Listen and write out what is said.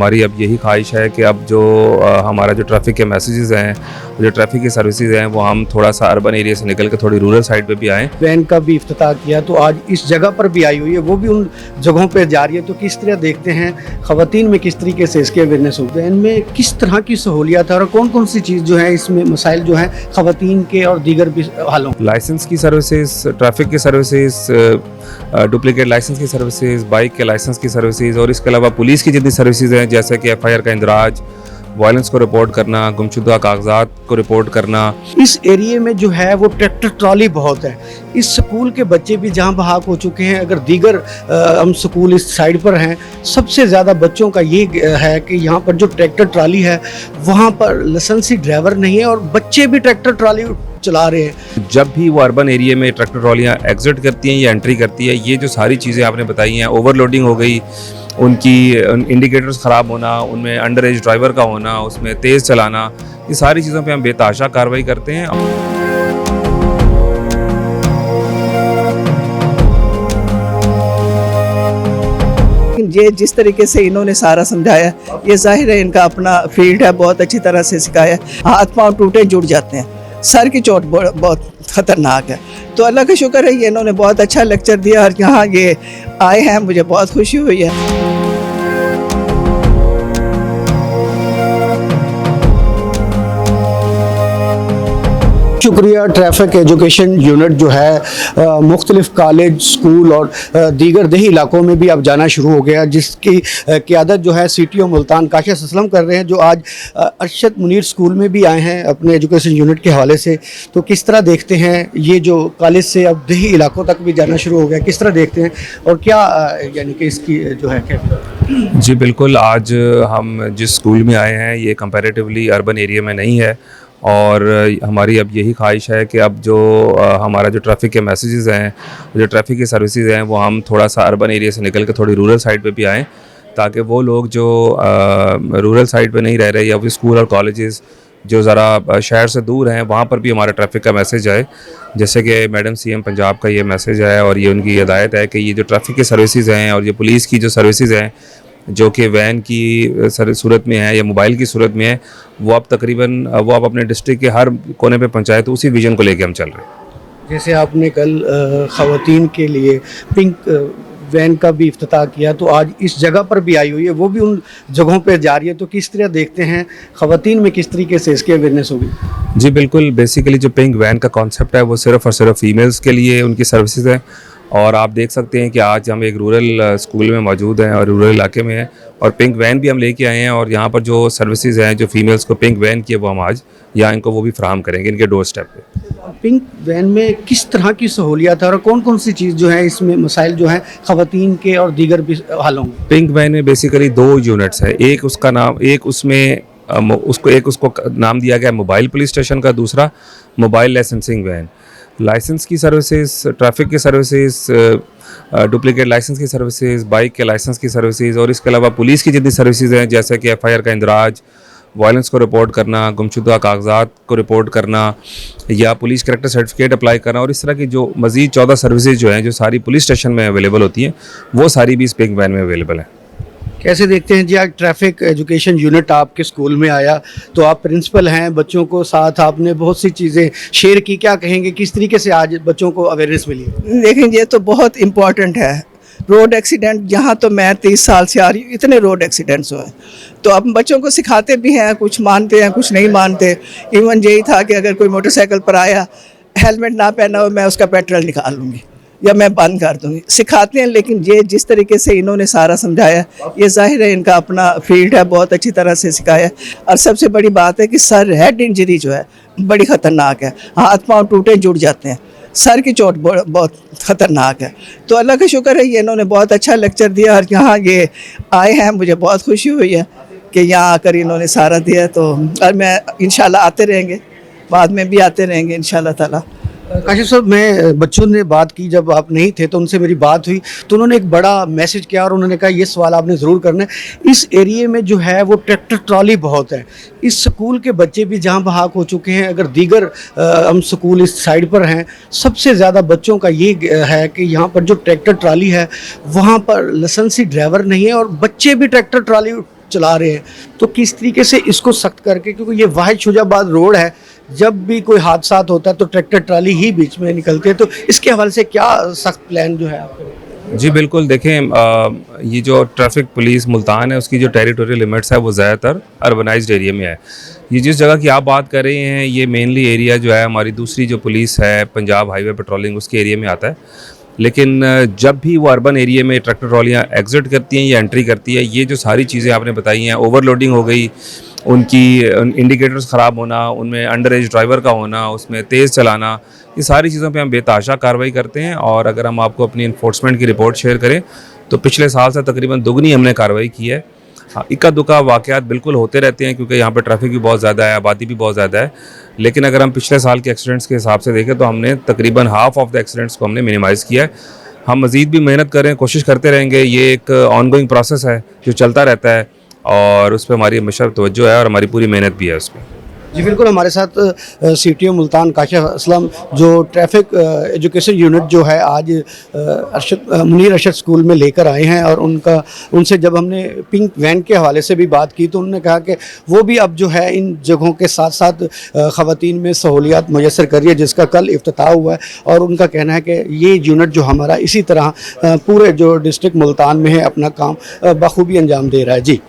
हमारी अब यही ख्वाहिश है कि अब जो हमारा जो ट्रैफिक के मैसेजेस हैं, जो ट्रैफिक की सर्विसेज हैं, वो हम थोड़ा सा अर्बन एरिया से निकल के थोड़ी रूरल साइड पे भी आएँ। वैन का भी इफ्तिताह किया तो आज इस जगह पर भी आई हुई है, वो भी उन जगहों पे जा रही है। तो किस तरह देखते हैं ख़वातीन में किस तरीके से इसके अवेयरनेस हो, वैन में किस तरह की सहूलियात है और कौन कौन सी चीज़ जो है इसमें मसाइल जो हैं ख़वातीन के और दीगर भी हालों। लाइसेंस की सर्विसेज, ट्रैफिक की सर्विसेज, डुप्लीकेट लाइसेंस की सर्विसेज, बाइक के लाइसेंस की सर्विसेज और इसके अलावा पुलिस की जितनी सर्विसेज हैं, जैसे कि FIR का इंदराज, वायलेंस को रिपोर्ट करना, गुमशुदा कागजात को रिपोर्ट करना। इस एरिए में जो है वो ट्रैक्टर ट्रॉली बहुत है। इस स्कूल के बच्चे भी जहाँ बहाक हो चुके हैं। अगर दीगर हम स्कूल इस साइड पर हैं, सबसे ज़्यादा बच्चों का ये है कि यहाँ पर जो ट्रैक्टर ट्रॉली है वहाँ पर लाइसेंसी ड्राइवर नहीं है और बच्चे भी ट्रैक्टर ट्रॉली चला रहे हैं। जब भी वो अर्बन एरिया में ट्रैक्टर ट्रॉलियाँ एग्जिट करती हैं या एंट्री करती है, ये जो सारी चीज़ें आपने बताई हैं, ओवरलोडिंग हो गई, उनकी इंडिकेटर्स ख़राब होना, उनमें अंडर एज ड्राइवर का होना, उसमें तेज़ चलाना, ये सारी चीज़ों पे हम बेतहाशा कार्रवाई करते हैं। ये जिस तरीके से इन्होंने सारा समझाया, ये जाहिर है इनका अपना फील्ड है, बहुत अच्छी तरह से सिखाया। हाथ पांव टूटे जुड़ जाते हैं, सर की चोट बहुत ख़तरनाक है। तो अल्लाह का शुक्र है ये इन्होंने बहुत अच्छा लेक्चर दिया और यहाँ ये आए हैं, मुझे बहुत खुशी हुई है। शुक्रिया। ट्रैफिक एजुकेशन यूनिट जो है मुख्तलिफ कॉलेज, स्कूल और दीगर दही इलाकों में भी अब जाना शुरू हो गया, जिसकी क़ियादत जो है CTO मुल्तान काशिश असलम कर रहे हैं, जो आज अरशद मुनीर स्कूल में भी आए हैं अपने एजुकेशन यूनिट के हवाले से। तो किस तरह देखते हैं ये जो कॉलेज से अब दही इलाकों तक भी जाना शुरू हो गया, किस तरह देखते हैं और क्या यानी कि इसकी जो है क्या? जी बिल्कुल, आज हम जिस स्कूल में आए हैं ये कंपैरेटिवली अर्बन एरिया में नहीं है और हमारी अब यही ख्वाहिश है कि अब जो हमारा जो ट्रैफिक के मैसेजेस हैं, जो ट्रैफिक की सर्विसेज हैं, वो हम थोड़ा सा अर्बन एरिया से निकल के थोड़ी रूरल साइड पे भी आएँ, ताकि वो लोग जो रूरल साइड पे नहीं रह रहे या फिर स्कूल और कॉलेजेस जो ज़रा शहर से दूर हैं, वहाँ पर भी हमारा ट्रैफिक का मैसेज आए। जैसे कि मैडम CM पंजाब का ये मैसेज है और ये उनकी हिदायत है कि ये जो ट्रैफिक की सर्विसेज हैं और ये पुलिस की जो सर्विसेज हैं, जो कि वैन की सूरत में है या मोबाइल की सूरत में है, वो अब तकरीबन वो अब अपने डिस्ट्रिक्ट के हर कोने पे पहुंचाए। तो उसी विजन को लेके हम चल रहे हैं। जैसे आपने कल ख़वातीन के लिए पिंक वैन का भी इफ्तिताह किया, तो आज इस जगह पर भी आई हुई है, वो भी उन जगहों पे जा रही है। तो किस तरह देखते हैं ख़वातीन में किस तरीके से इसकी अवेयरनेस होगी? जी बिल्कुल, बेसिकली जो पिंक वैन का कॉन्सेप्ट है वो सिर्फ़ और सिर्फ फीमेल्स के लिए उनकी सर्विसेज है। और आप देख सकते हैं कि आज हम एक रूरल स्कूल में मौजूद हैं और रूरल इलाके में हैं और पिंक वैन भी हम लेके आए हैं और यहाँ पर जो सर्विसेज हैं, जो फीमेल्स को पिंक वैन की है, वो हम आज यहाँ इनको वो भी फराहम करेंगे इनके डोर स्टेप पे। पिंक वैन में किस तरह की सहूलियात है और कौन कौन सी चीज़ जो है इसमें मसाइल जो हैं ख़वातीन के और दीगर भी हालों में? पिंक वैन में बेसिकली 2 यूनिट्स है। एक उसका नाम, एक उसमें उसको नाम दिया गया मोबाइल पुलिस स्टेशन का, दूसरा मोबाइल लाइसेंसिंग वैन। लाइसेंस की सर्विसेज, ट्रैफिक की सर्विसेज, डुप्लीकेट लाइसेंस की सर्विसेज, बाइक के लाइसेंस की सर्विसेज और इसके अलावा पुलिस की जितनी सर्विसेज हैं, जैसे कि FIR का इंदराज, वायलेंस को रिपोर्ट करना, गुमशुदा कागजात को रिपोर्ट करना या पुलिस कैरेक्टर सर्टिफिकेट अप्लाई करना और इस तरह की जो मज़ीद 14 सर्विसेज जो हैं, जो सारी पुलिस स्टेशन में अवेलेबल होती हैं, वो सारी भी इस पिंक वैन में अवेलेबल हैं। कैसे देखते हैं जी आज ट्रैफिक एजुकेशन यूनिट आपके स्कूल में आया, तो आप प्रिंसिपल हैं, बच्चों को साथ आपने बहुत सी चीज़ें शेयर की, क्या कहेंगे किस तरीके से आज बच्चों को अवेयरनेस मिली? देखें, ये तो बहुत इम्पॉर्टेंट है। रोड एक्सीडेंट, यहाँ तो मैं 30 साल से आ रही हूँ, इतने रोड एक्सीडेंट्स हुए, तो अब बच्चों को सिखाते भी हैं, कुछ मानते हैं कुछ नहीं मानते। इवन यही था कि अगर कोई मोटरसाइकिल पर आया, हेलमेट ना पहना हो, मैं उसका पेट्रोल निकाल लूँगी या मैं बंद कर दूँगी, सिखाते हैं। लेकिन ये जिस तरीके से इन्होंने सारा समझाया, ये जाहिर है इनका अपना फील्ड है, बहुत अच्छी तरह से सिखाया। और सबसे बड़ी बात है कि सर हेड इंजरी जो है बड़ी ख़तरनाक है, हाथ पांव टूटे जुड़ जाते हैं, सर की चोट बहुत ख़तरनाक है। तो अल्लाह का शुक्र है ये इन्होंने बहुत अच्छा लेक्चर दिया और यहाँ ये आए हैं, मुझे बहुत खुशी हुई है कि यहाँ आकर इन्होंने सारा दिया। तो और मैं इंशाल्लाह आते रहेंगे, बाद में भी आते रहेंगे इंशाल्लाह ताला। काशिफ साहब, मैं बच्चों ने बात की, जब आप नहीं थे तो उनसे मेरी बात हुई, तो उन्होंने एक बड़ा मैसेज किया और उन्होंने कहा ये सवाल आपने ज़रूर करना है। इस एरिए में जो है वो ट्रैक्टर ट्रॉली बहुत है। इस स्कूल के बच्चे भी जहाँ बहाक हो चुके हैं। अगर दीगर हम स्कूल इस साइड पर हैं, सबसे ज़्यादा बच्चों का ये है कि यहाँ पर जो ट्रैक्टर ट्रॉली है वहाँ पर लाइसेंसी ड्राइवर नहीं है और बच्चे भी ट्रैक्टर ट्रॉली चला रहे हैं, तो किस तरीके से इसको सख्त करके, क्योंकि ये वाहिद शुजाबाद रोड है, जब भी कोई हादसा होता है तो ट्रैक्टर ट्राली ही बीच में निकलते हैं, तो इसके हवाले से क्या सख्त प्लान जो है आपके? जी बिल्कुल, देखें ये जो ट्रैफिक पुलिस मुल्तान है उसकी जो टेरिटोरियल लिमिट्स है वो ज़्यादातर अर्बनाइज्ड एरिया में है। ये जिस जगह की आप बात कर रहे हैं ये मेनली एरिया जो है हमारी दूसरी जो पुलिस है पंजाब हाईवे पेट्रोलिंग उसके एरिया में आता है, लेकिन जब भी वो अर्बन एरिया में ट्रैक्टर ट्रॉलियाँ एग्जिट करती हैं या एंट्री करती है, ये जो सारी चीज़ें आपने बताई हैं, ओवरलोडिंग हो गई, उनकी इंडिकेटर्स ख़राब होना, उनमें अंडर एज ड्राइवर का होना, उसमें तेज़ चलाना, ये सारी चीज़ों पे हम बेतहाशा कार्रवाई करते हैं। और अगर हम आपको अपनी इन्फोर्समेंट की रिपोर्ट शेयर करें तो पिछले साल से तकरीबन दुगनी हमने कार्रवाई की है। हाँ, इक्का दुक्का वाक़यात बिल्कुल होते रहते हैं क्योंकि यहाँ पे ट्रैफिक भी बहुत ज़्यादा है, आबादी भी बहुत ज़्यादा है, लेकिन अगर हम पिछले साल के एक्सीडेंट्स के हिसाब से देखें तो हमने तकरीबन हाफ ऑफ द एक्सीडेंट्स को हमने मिनिमाइज़ किया है। हम मज़ीद भी मेहनत करें, कोशिश करते रहेंगे, ये एक ऑनगोइंग प्रोसेस है जो चलता रहता है और उस पर हमारी हमेशा तवज्जो है और हमारी पूरी मेहनत भी है उस पर। जी बिल्कुल, हमारे साथ सीटीओ मुल्तान काशिफ असलम जो ट्रैफिक एजुकेशन यूनिट जो है आज मुनीर अरशद स्कूल में लेकर आए हैं, और उनसे जब हमने पिंक वैन के हवाले से भी बात की तो उन्होंने कहा कि वो भी अब जो है इन जगहों के साथ साथ ख़वातीन में सहूलियात मुयस्सर कर रही है, जिसका कल इफ्तिताह हुआ है। और उनका कहना है कि ये यूनिट जो हमारा इसी तरह पूरे जो डिस्ट्रिक्ट मुल्तान में है अपना काम बखूबी अंजाम दे रहा है। जी।